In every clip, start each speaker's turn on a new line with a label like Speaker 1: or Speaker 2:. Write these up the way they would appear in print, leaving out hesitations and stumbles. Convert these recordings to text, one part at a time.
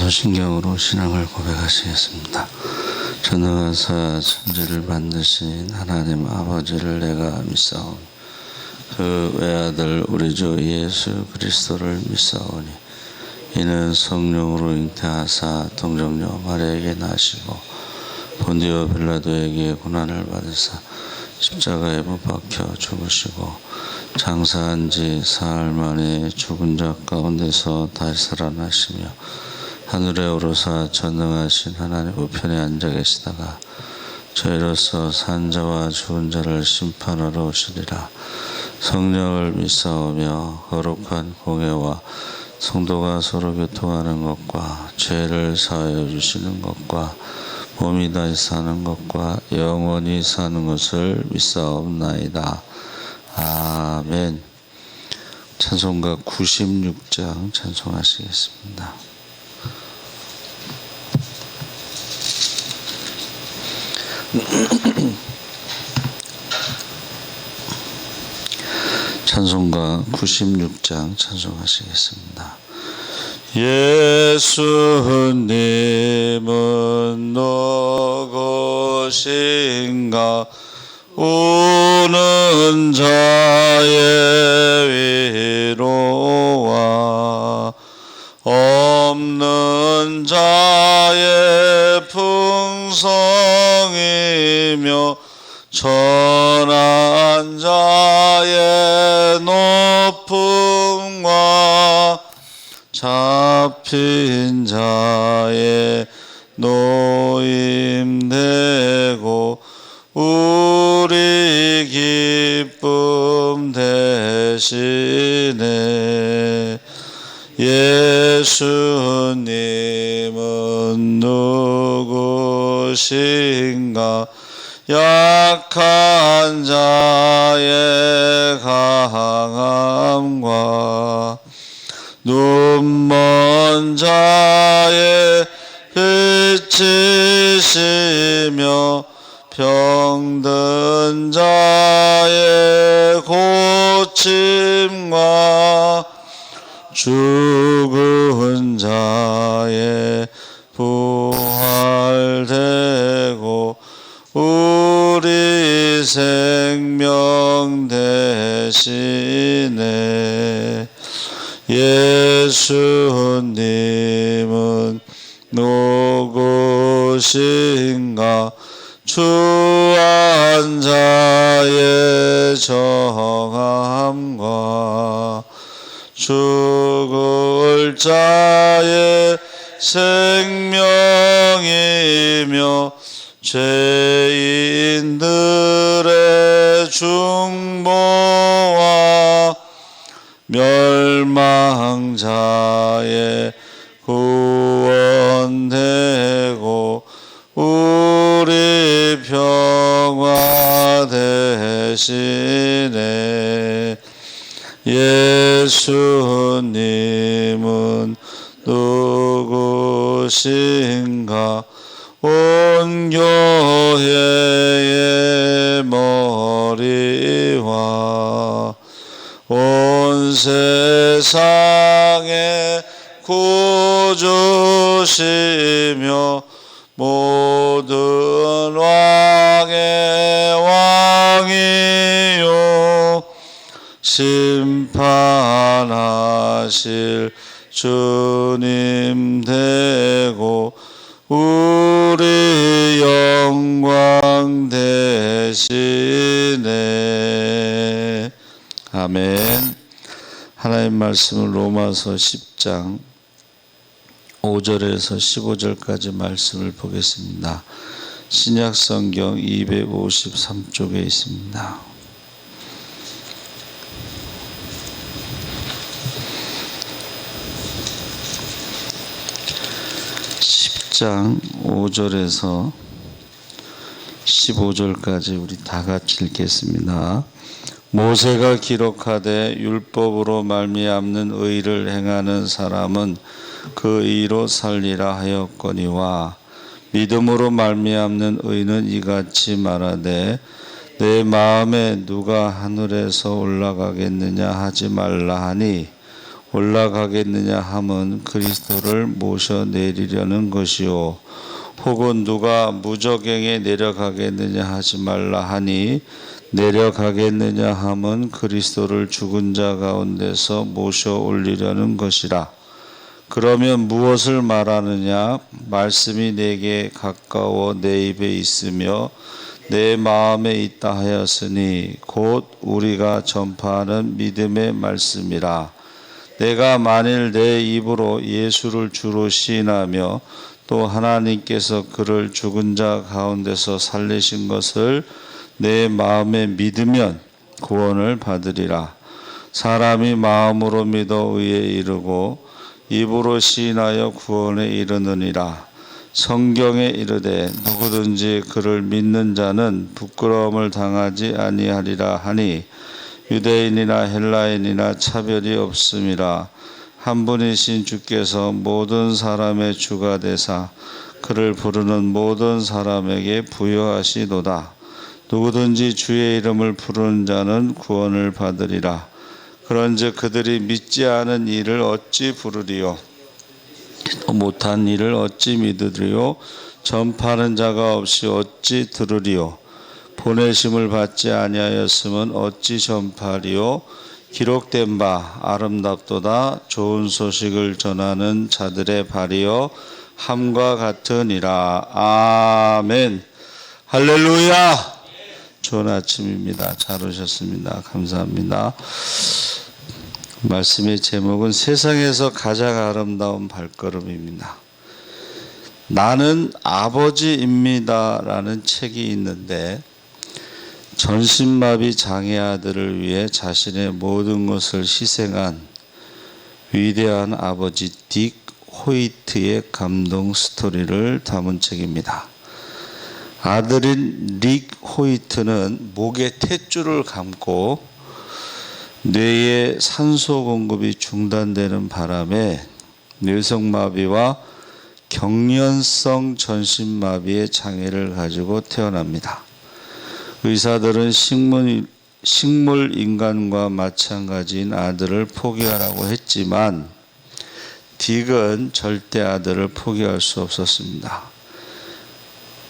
Speaker 1: 사도신경으로 신앙을 고백하시겠습니다. 전능하사 천지를 만드신 하나님 아버지를 내가 믿사오니 그 외아들 우리 주 예수 그리스도를 믿사오니 이는 성령으로 잉태하사 동정녀 마리아에게 나시고 본디오 빌라도에게 고난을 받으사 십자가에 못 박혀 죽으시고 장사한 지 사흘 만에 죽은 자 가운데서 다시 살아나시며 하늘에 오르사 전능하신 하나님 우편에 앉아 계시다가 저희로서 산 자와 죽은 자를 심판하러 오시리라. 성령을 믿사오며 거룩한 공예와 성도가 서로 교통하는 것과 죄를 사하여 주시는 것과 몸이 다시 사는 것과 영원히 사는 것을 믿사옵나이다. 아멘. 찬송가 96장 찬송하시겠습니다. 찬송가 96장 찬송하시겠습니다. 예수님은 누구신가? 우는 자의 위로와 없는 자의 풍성이며 천한 자의 높음과 잡힌 자의 노임되고 우리 기쁨 되시네. 예수님은 누구신가? 약한 자의 강함과 눈먼 자의 빛이시며 병든 자의 고침과 죽은 자의 부활되고 우리 생명 되시네. 예수님은 누구신가? 추한 자의 정함과 죽을 자의 생명이며 죄인들의 중보와 멸망자의 구원되고 우리 평화 되시네. 예수님은 누구신가? 온 교회의 머리와 온 세상의 구주시며 모든 왕의 왕이요 심판하실 주님 되고 우리 영광 되시네. 아멘. 하나님 말씀은 로마서 10장 5절에서 15절까지 말씀을 보겠습니다. 신약성경 253쪽에 있습니다. 10장 5절에서 15절까지 우리 다 같이 읽겠습니다. 모세가 기록하되 율법으로 말미암는 의를 행하는 사람은 그 의로 살리라 하였거니와 믿음으로 말미암는 의는 이같이 말하되 내 마음에 누가 하늘에서 올라가겠느냐 하지 말라 하니 올라가겠느냐 함은 그리스도를 모셔내리려는 것이요 혹은 누가 무저갱에 내려가겠느냐 하지 말라 하니 내려가겠느냐 함은 그리스도를 죽은 자 가운데서 모셔 올리려는 것이라. 그러면 무엇을 말하느냐? 말씀이 내게 가까워 내 입에 있으며 내 마음에 있다 하였으니 곧 우리가 전파하는 믿음의 말씀이라. 내가 만일 내 입으로 예수를 주로 시인하며 또 하나님께서 그를 죽은 자 가운데서 살리신 것을 내 마음에 믿으면 구원을 받으리라. 사람이 마음으로 믿어 의에 이르고 입으로 시인하여 구원에 이르느니라. 성경에 이르되 누구든지 그를 믿는 자는 부끄러움을 당하지 아니하리라 하니 유대인이나 헬라인이나 차별이 없음이라. 한 분이신 주께서 모든 사람의 주가 되사 그를 부르는 모든 사람에게 부여하시도다. 누구든지 주의 이름을 부르는 자는 구원을 받으리라. 그런즉 그들이 믿지 않은 이를 어찌 부르리요? 못한 일을 어찌 믿으리요? 전파하는 자가 없이 어찌 들으리요? 보내심을 받지 아니하였으면 어찌 전파하리요? 기록된 바 아름답도다. 좋은 소식을 전하는 자들의 발이여 함과 같으니라. 아멘. 할렐루야. 좋은 아침입니다. 잘 오셨습니다. 감사합니다. 말씀의 제목은 세상에서 가장 아름다운 발걸음입니다. 나는 아버지입니다 라는 책이 있는데 전신마비 장애 아들을 위해 자신의 모든 것을 희생한 위대한 아버지 딕 호이트의 감동 스토리를 담은 책입니다. 아들인 릭 호이트는 목에 탯줄을 감고 뇌에 산소 공급이 중단되는 바람에 뇌성마비와 경련성 전신마비의 장애를 가지고 태어납니다. 의사들은 식물 인간과 마찬가지인 아들을 포기하라고 했지만 딕은 절대 아들을 포기할 수 없었습니다.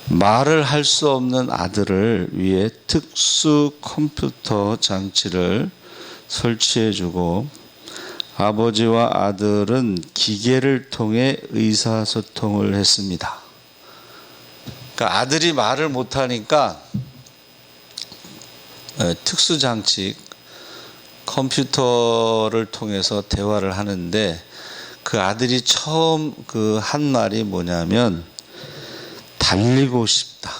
Speaker 1: 말을 할 수 없는 아들을 위해 특수 컴퓨터 장치를 설치해주고 아버지와 아들은 기계를 통해 의사소통을 했습니다. 그러니까 아들이 말을 못하니까 특수 장치 컴퓨터를 통해서 대화를 하는데 그 아들이 처음 그 한 말이 뭐냐면 달리고 싶다.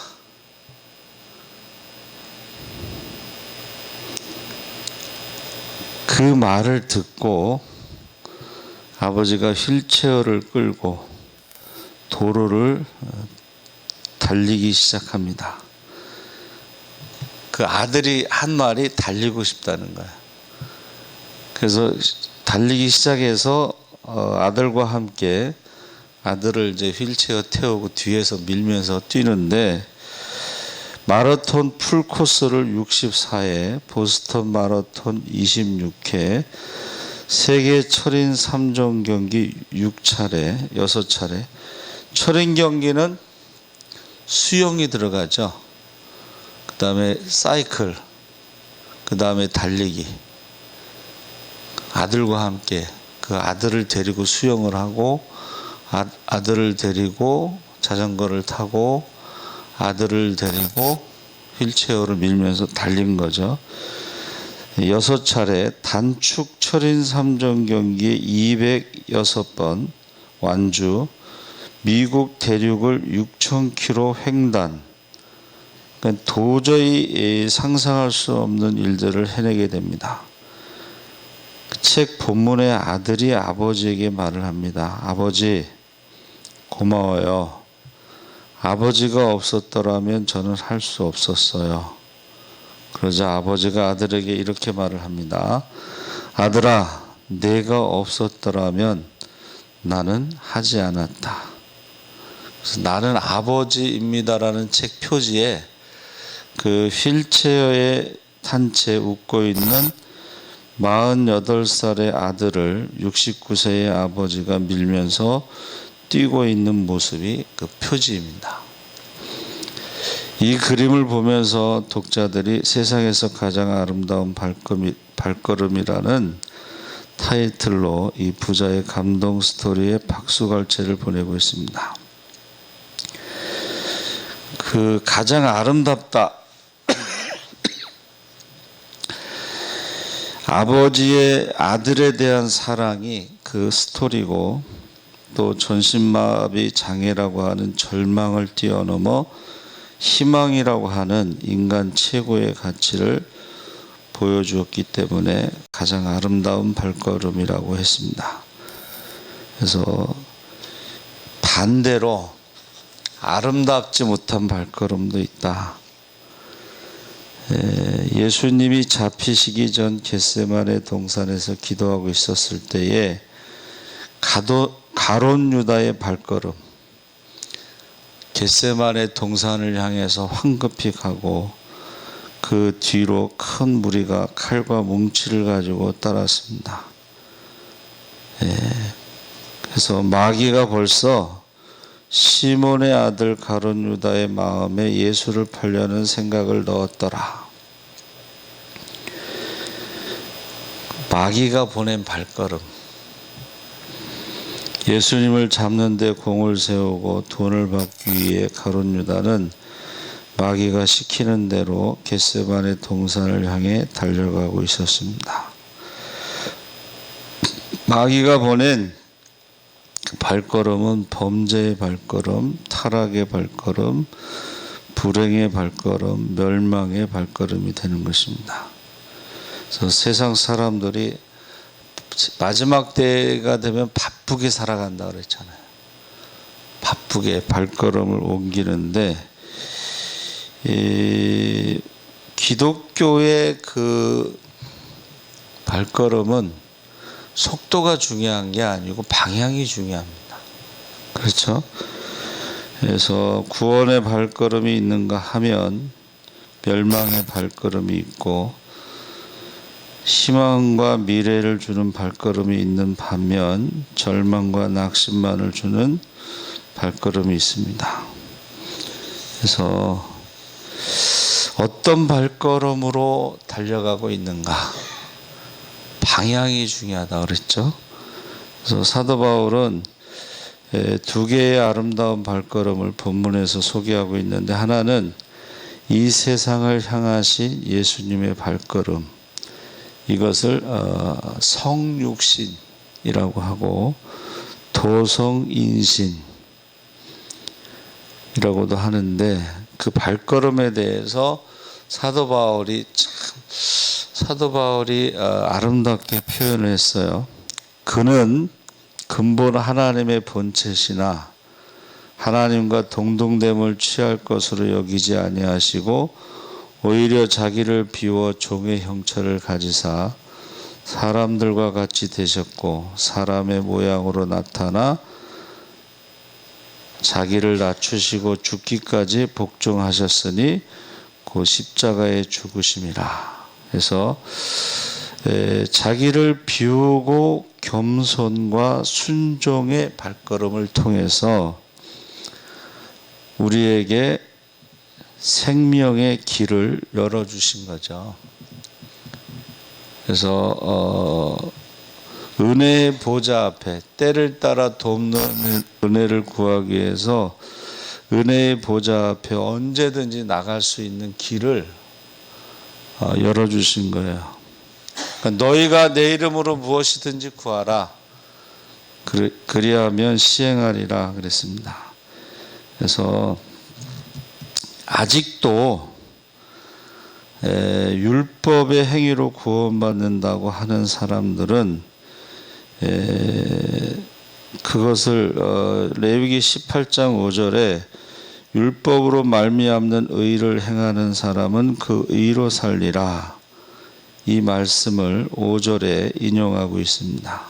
Speaker 1: 그 말을 듣고 아버지가 휠체어를 끌고 도로를 달리기 시작합니다. 그 아들이 한 말이 달리고 싶다는 거예요. 그래서 달리기 시작해서 아들과 함께 아들을 이제 휠체어 태우고 뒤에서 밀면서 뛰는데 마라톤 풀코스를 64회, 보스턴 마라톤 26회, 세계 철인 3종 경기 6차례, 6차례. 철인 경기는 수영이 들어가죠. 그 다음에 사이클, 그 다음에 달리기. 아들과 함께 그 아들을 데리고 수영을 하고 아들을 데리고 자전거를 타고 아들을 데리고 휠체어를 밀면서 달린 거죠. 6차례 단축 철인 3종 경기 206번 완주, 미국 대륙을 6,000km 횡단. 그러니까 도저히 상상할 수 없는 일들을 해내게 됩니다. 책 본문의 아들이 아버지에게 말을 합니다. 아버지, 고마워요. 아버지가 없었더라면 저는 할 수 없었어요. 그러자 아버지가 아들에게 이렇게 말을 합니다. 아들아, 내가 없었더라면 나는 하지 않았다. 그래서 나는 아버지입니다라는 책 표지에 그 휠체어에 탄 채 웃고 있는 48살의 아들을 69세의 아버지가 밀면서 뛰고 있는 모습이 그 표지입니다. 이 그림을 보면서 독자들이 세상에서 가장 아름다운 발걸음이라는 타이틀로 이 부자의 감동 스토리에 박수갈채를 보내고 있습니다. 그 가장 아름답다. 아버지의 아들에 대한 사랑이 그 스토리고, 또 전신마비 장애라고 하는 절망을 뛰어넘어 희망이라고 하는 인간 최고의 가치를 보여주었기 때문에 가장 아름다운 발걸음이라고 했습니다. 그래서 반대로 아름답지 못한 발걸음도 있다. 예수님이 잡히시기 전 겟세마네 동산에서 기도하고 있었을 때에 가롯 유다의 발걸음, 겟세마네 동산을 향해서 황급히 가고 그 뒤로 큰 무리가 칼과 뭉치를 가지고 따랐습니다. 그래서 마귀가 벌써 시몬의 아들 가롯 유다의 마음에 예수를 팔려는 생각을 넣었더라. 마귀가 보낸 발걸음. 예수님을 잡는 데 공을 세우고 돈을 받기 위해 가롯 유다는 마귀가 시키는 대로 겟세마네 동산을 향해 달려가고 있었습니다. 마귀가 보낸 발걸음은 범죄의 발걸음, 타락의 발걸음, 불행의 발걸음, 멸망의 발걸음이 되는 것입니다. 그래서 세상 사람들이 마지막 때가 되면 바쁘게 살아간다 그랬잖아요. 바쁘게 발걸음을 옮기는데, 기독교의 그 발걸음은 속도가 중요한 게 아니고 방향이 중요합니다. 그렇죠? 그래서 구원의 발걸음이 있는가 하면 멸망의 발걸음이 있고, 희망과 미래를 주는 발걸음이 있는 반면 절망과 낙심만을 주는 발걸음이 있습니다. 그래서 어떤 발걸음으로 달려가고 있는가, 방향이 중요하다 그랬죠. 그래서 사도 바울은 두 개의 아름다운 발걸음을 본문에서 소개하고 있는데, 하나는 이 세상을 향하신 예수님의 발걸음, 이것을 성육신이라고 하고 도성인신이라고도 하는데, 그 발걸음에 대해서 사도 바울이 아름답게 표현을 했어요. 그는 근본 하나님의 본체시나 하나님과 동등됨을 취할 것으로 여기지 아니하시고 오히려 자기를 비워 종의 형체를 가지사 사람들과 같이 되셨고 사람의 모양으로 나타나 자기를 낮추시고 죽기까지 복종하셨으니 곧 십자가에 죽으심이라. 그래서 자기를 비우고 겸손과 순종의 발걸음을 통해서 우리에게 생명의 길을 열어주신 거죠. 그래서 은혜의 보좌 앞에 때를 따라 돕는 은혜를 구하기 위해서 은혜의 보좌 앞에 언제든지 나갈 수 있는 길을 열어주신 거예요. 그러니까 너희가 내 이름으로 무엇이든지 구하라. 그리하면 시행하리라 그랬습니다. 그래서 아직도 율법의 행위로 구원받는다고 하는 사람들은 그것을 레위기 18장 5절에 율법으로 말미암는 의를 행하는 사람은 그 의로 살리라, 이 말씀을 5절에 인용하고 있습니다.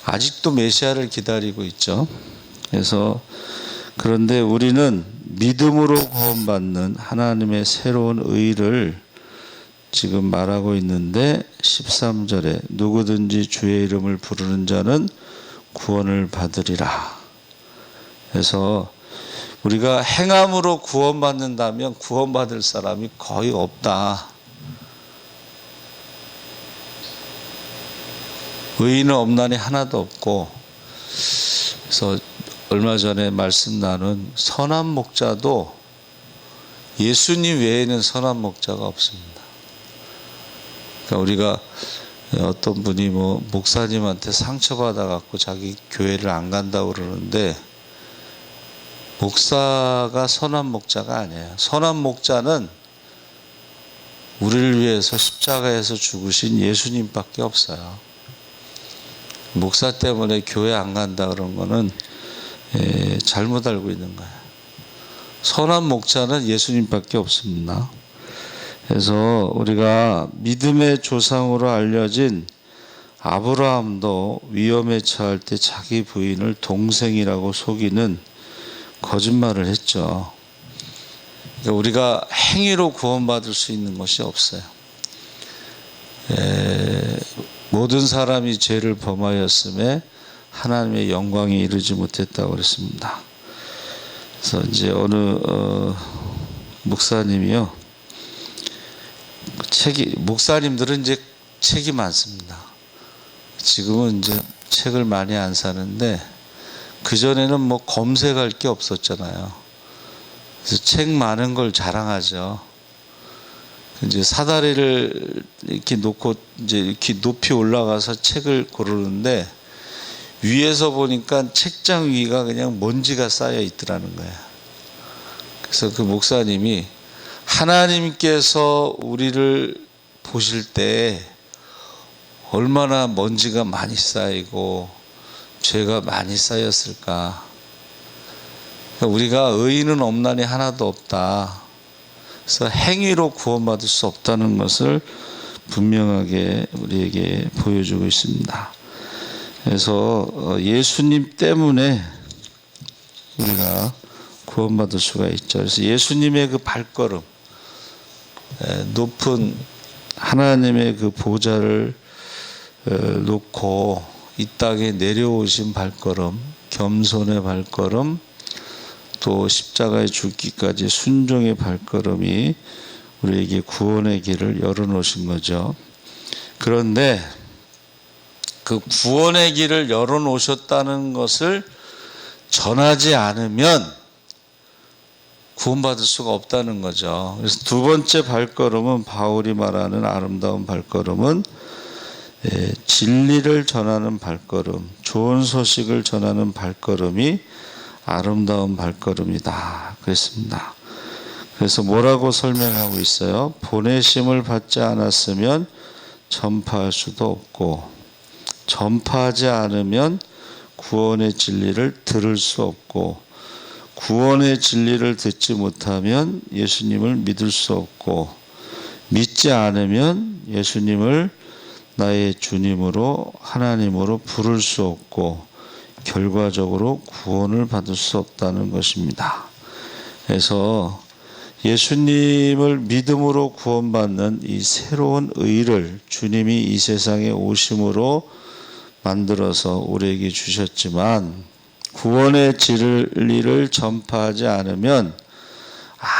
Speaker 1: 아직도 메시아를 기다리고 있죠. 그래서 그런데 우리는 믿음으로 구원받는 하나님의 새로운 의를 지금 말하고 있는데 13절에 누구든지 주의 이름을 부르는 자는 구원을 받으리라. 그래서 우리가 행함으로 구원받는다면 구원받을 사람이 거의 없다. 의인은 없나니 하나도 없고, 그래서 얼마 전에 말씀 나눈 선한 목자도 예수님 외에는 선한 목자가 없습니다. 그러니까 우리가 어떤 분이 목사님한테 상처받아 갖고 자기 교회를 안 간다고 그러는데, 목사가 선한 목자가 아니에요. 선한 목자는 우리를 위해서 십자가에서 죽으신 예수님밖에 없어요. 목사 때문에 교회 안 간다 그런 거는 잘못 알고 있는 거예요. 선한 목자는 예수님밖에 없습니다. 그래서 우리가 믿음의 조상으로 알려진 아브라함도 위험에 처할 때 자기 부인을 동생이라고 속이는 거짓말을 했죠. 그러니까 우리가 행위로 구원받을 수 있는 것이 없어요. 모든 사람이 죄를 범하였음에 하나님의 영광에 이르지 못했다고 그랬습니다. 그래서 이제 어느 목사님이요, 목사님들은 이제 책이 많습니다. 지금은 이제 책을 많이 안 사는데, 그전에는 검색할 게 없었잖아요. 그래서 책 많은 걸 자랑하죠. 이제 사다리를 이렇게 놓고 이제 이렇게 높이 올라가서 책을 고르는데, 위에서 보니까 책장 위가 그냥 먼지가 쌓여 있더라는 거예요. 그래서 그 목사님이 하나님께서 우리를 보실 때 얼마나 먼지가 많이 쌓이고 죄가 많이 쌓였을까. 우리가 의인은 없나니 하나도 없다. 그래서 행위로 구원받을 수 없다는 것을 분명하게 우리에게 보여주고 있습니다. 그래서 예수님 때문에 우리가 구원받을 수가 있죠. 그래서 예수님의 그 발걸음, 높은 하나님의 그 보좌를 놓고 이 땅에 내려오신 발걸음, 겸손의 발걸음, 또 십자가에 죽기까지 순종의 발걸음이 우리에게 구원의 길을 열어놓으신 거죠. 그런데 그 구원의 길을 열어놓으셨다는 것을 전하지 않으면 구원받을 수가 없다는 거죠. 그래서 두 번째 발걸음은, 바울이 말하는 아름다운 발걸음은 진리를 전하는 발걸음, 좋은 소식을 전하는 발걸음이 아름다운 발걸음이다 그랬습니다. 그래서 뭐라고 설명하고 있어요? 보내심을 받지 않았으면 전파할 수도 없고, 전파하지 않으면 구원의 진리를 들을 수 없고, 구원의 진리를 듣지 못하면 예수님을 믿을 수 없고, 믿지 않으면 예수님을 나의 주님으로 하나님으로 부를 수 없고, 결과적으로 구원을 받을 수 없다는 것입니다. 그래서 예수님을 믿음으로 구원받는 이 새로운 의를 주님이 이 세상에 오심으로 만들어서 우리에게 주셨지만, 구원의 진리를 전파하지 않으면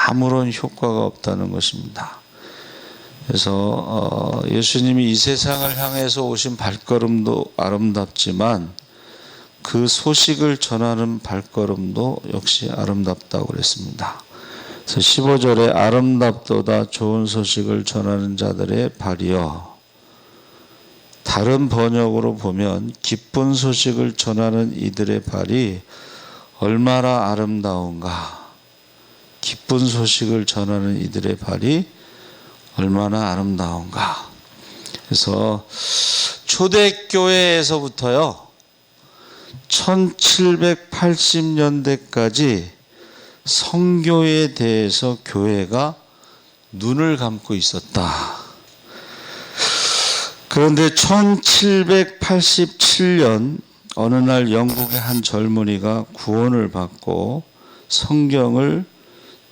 Speaker 1: 아무런 효과가 없다는 것입니다. 그래서 예수님이 이 세상을 향해서 오신 발걸음도 아름답지만, 그 소식을 전하는 발걸음도 역시 아름답다고 그랬습니다. 그래서 15절에 아름답도다 좋은 소식을 전하는 자들의 발이여. 다른 번역으로 보면 기쁜 소식을 전하는 이들의 발이 얼마나 아름다운가. 기쁜 소식을 전하는 이들의 발이 얼마나 아름다운가. 그래서 초대교회에서부터요, 1780년대까지 성교에 대해서 교회가 눈을 감고 있었다. 그런데 1787년 어느 날 영국의 한 젊은이가 구원을 받고 성경을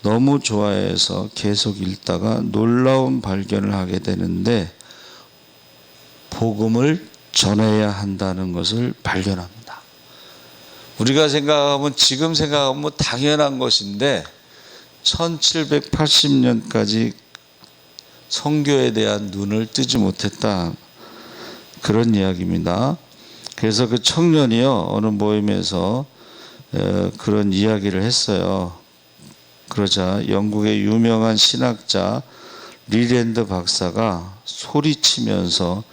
Speaker 1: 너무 좋아해서 계속 읽다가 놀라운 발견을 하게 되는데 복음을 전해야 한다는 것을 발견합니다. 우리가 생각하면 지금 생각하면 당연한 것인데 1780년까지 선교에 대한 눈을 뜨지 못했다. 그런 이야기입니다. 그래서 그 청년이요 어느 모임에서 그런 이야기를 했어요. 그러자 영국의 유명한 신학자 리랜드 박사가 소리치면서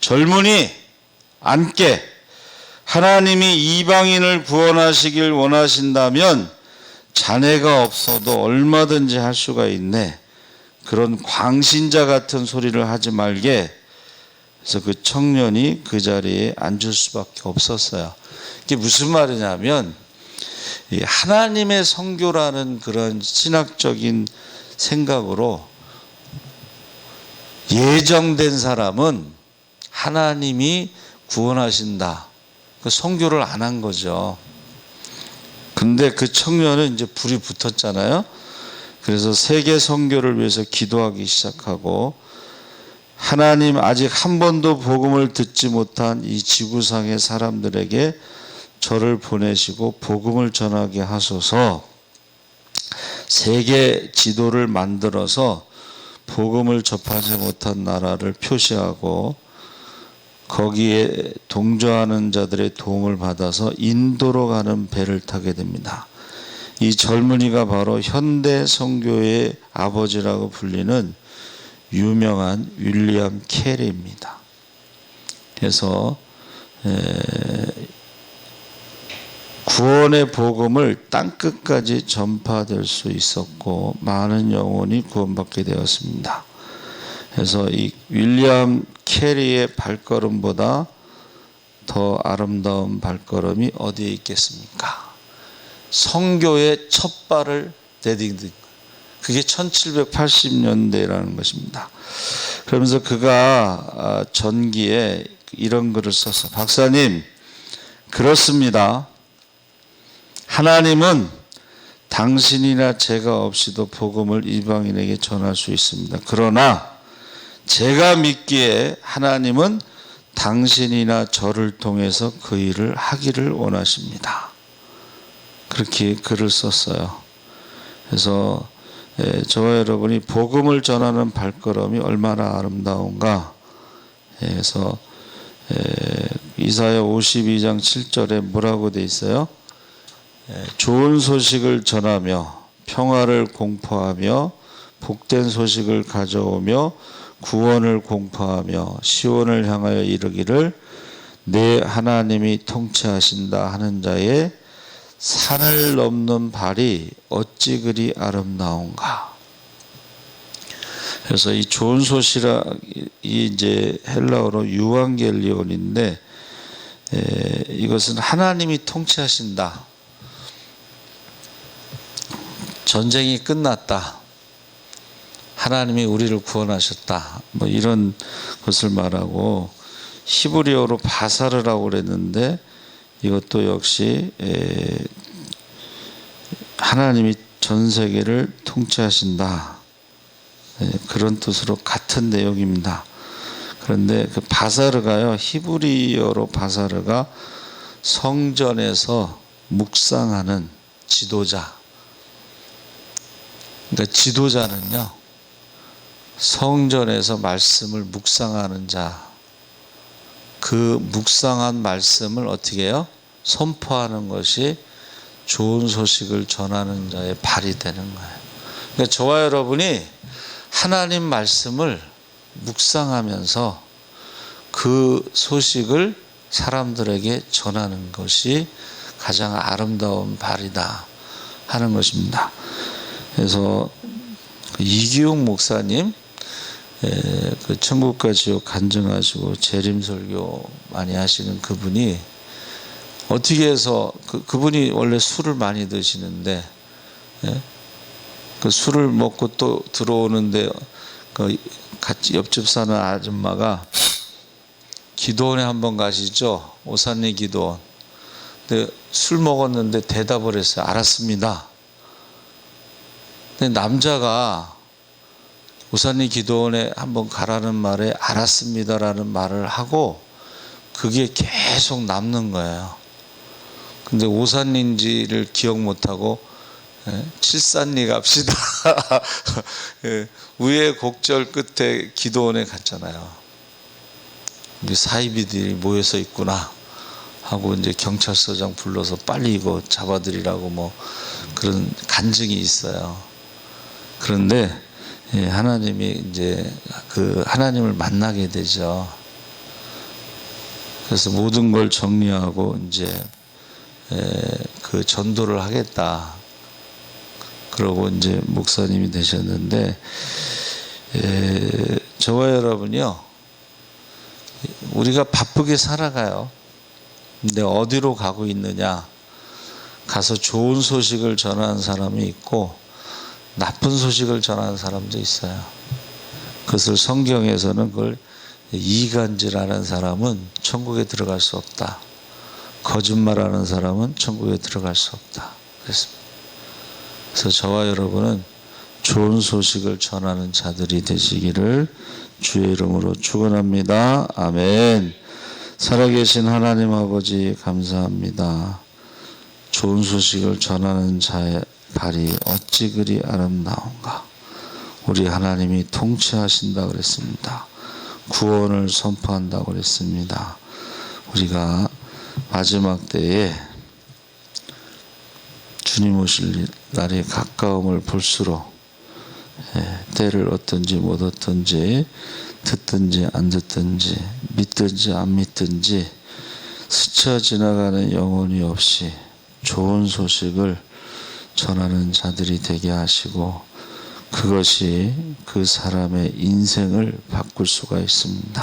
Speaker 1: 젊은이 앉게, 하나님이 이방인을 구원하시길 원하신다면 자네가 없어도 얼마든지 할 수가 있네. 그런 광신자 같은 소리를 하지 말게. 그래서 그 청년이 그 자리에 앉을 수밖에 없었어요. 이게 무슨 말이냐면 하나님의 선교라는 그런 신학적인 생각으로 예정된 사람은 하나님이 구원하신다. 그 선교를 안 한 거죠. 근데 그 청년은 이제 불이 붙었잖아요. 그래서 세계 선교를 위해서 기도하기 시작하고 하나님 아직 한 번도 복음을 듣지 못한 이 지구상의 사람들에게 저를 보내시고 복음을 전하게 하소서. 세계 지도를 만들어서 복음을 접하지 못한 나라를 표시하고 거기에 동조하는 자들의 도움을 받아서 인도로 가는 배를 타게 됩니다. 이 젊은이가 바로 현대 선교의 아버지라고 불리는 유명한 윌리엄 캐리입니다. 그래서 구원의 복음을 땅끝까지 전파될 수 있었고 많은 영혼이 구원받게 되었습니다. 그래서 이 윌리엄 캐리의 발걸음보다 더 아름다운 발걸음이 어디에 있겠습니까? 선교의 첫 발을 내딛은 것. 그게 1780년대라는 것입니다. 그러면서 그가 전기에 이런 글을 썼어. 박사님, 그렇습니다. 하나님은 당신이나 제가 없이도 복음을 이방인에게 전할 수 있습니다. 그러나 제가 믿기에 하나님은 당신이나 저를 통해서 그 일을 하기를 원하십니다. 그렇게 글을 썼어요. 그래서 저와 여러분이 복음을 전하는 발걸음이 얼마나 아름다운가. 그래서 이사야 52장 7절에 뭐라고 돼 있어요? 좋은 소식을 전하며 평화를 공포하며 복된 소식을 가져오며 구원을 공포하며 시온을 향하여 이르기를 내 하나님이 통치하신다 하는 자의 산을 넘는 발이 어찌 그리 아름다운가. 그래서 이 좋은 소식이 이제 헬라어로 유앙겔리온인데 이것은 하나님이 통치하신다. 전쟁이 끝났다. 하나님이 우리를 구원하셨다. 뭐 이런 것을 말하고 히브리어로 바사르라고 그랬는데 이것도 역시 하나님이 전 세계를 통치하신다. 그런 뜻으로 같은 내용입니다. 그런데 그 바사르가요, 히브리어로 바사르가 성전에서 묵상하는 지도자. 그러니까 지도자는요, 성전에서 말씀을 묵상하는 자, 그 묵상한 말씀을 어떻게 해요? 선포하는 것이 좋은 소식을 전하는 자의 발이 되는 거예요. 그러니까 저와 여러분이 하나님 말씀을 묵상하면서 그 소식을 사람들에게 전하는 것이 가장 아름다운 발이다 하는 것입니다. 그래서 이기용 목사님, 그 천국과 지옥 간증하시고 재림설교 많이 하시는 그분이 어떻게 해서 그분이 원래 술을 많이 드시는데 그 술을 먹고 또 들어오는데 그 같이 옆집 사는 아줌마가 기도원에 한번 가시죠. 오산리 기도원. 근데 술 먹었는데 대답을 했어요. 알았습니다. 근데 남자가 오사님 기도원에 한번 가라는 말에 알았습니다라는 말을 하고 그게 계속 남는 거예요. 근데 오산인지를 기억 못하고 칠산리 갑시다. 우여곡절 끝에 기도원에 갔잖아요. 사이비들이 모여서 있구나 하고 이제 경찰서장 불러서 빨리 이거 잡아들이라고 뭐 그런 간증이 있어요. 그런데 하나님이 이제 그 하나님을 만나게 되죠. 그래서 모든 걸 정리하고 이제 그 전도를 하겠다. 그러고 이제 목사님이 되셨는데 저와 여러분이요, 우리가 바쁘게 살아가요. 근데 어디로 가고 있느냐? 가서 좋은 소식을 전하는 사람이 있고 나쁜 소식을 전하는 사람도 있어요. 그것을 성경에서는 그걸 이간질하는 사람은 천국에 들어갈 수 없다. 거짓말하는 사람은 천국에 들어갈 수 없다. 그랬습니다. 그래서 저와 여러분은 좋은 소식을 전하는 자들이 되시기를 주의 이름으로 축원합니다. 아멘. 살아계신 하나님 아버지 감사합니다. 좋은 소식을 전하는 자의 발이 어찌 그리 아름다운가. 우리 하나님이 통치하신다 그랬습니다. 구원을 선포한다고 그랬습니다. 우리가 마지막 때에 주님 오실 날이 가까움을 볼수록 때를 얻든지 못 얻든지 듣든지 안 듣든지 믿든지 안 믿든지 스쳐 지나가는 영혼이 없이 좋은 소식을 전하는 자들이 되게 하시고 그것이 그 사람의 인생을 바꿀 수가 있습니다.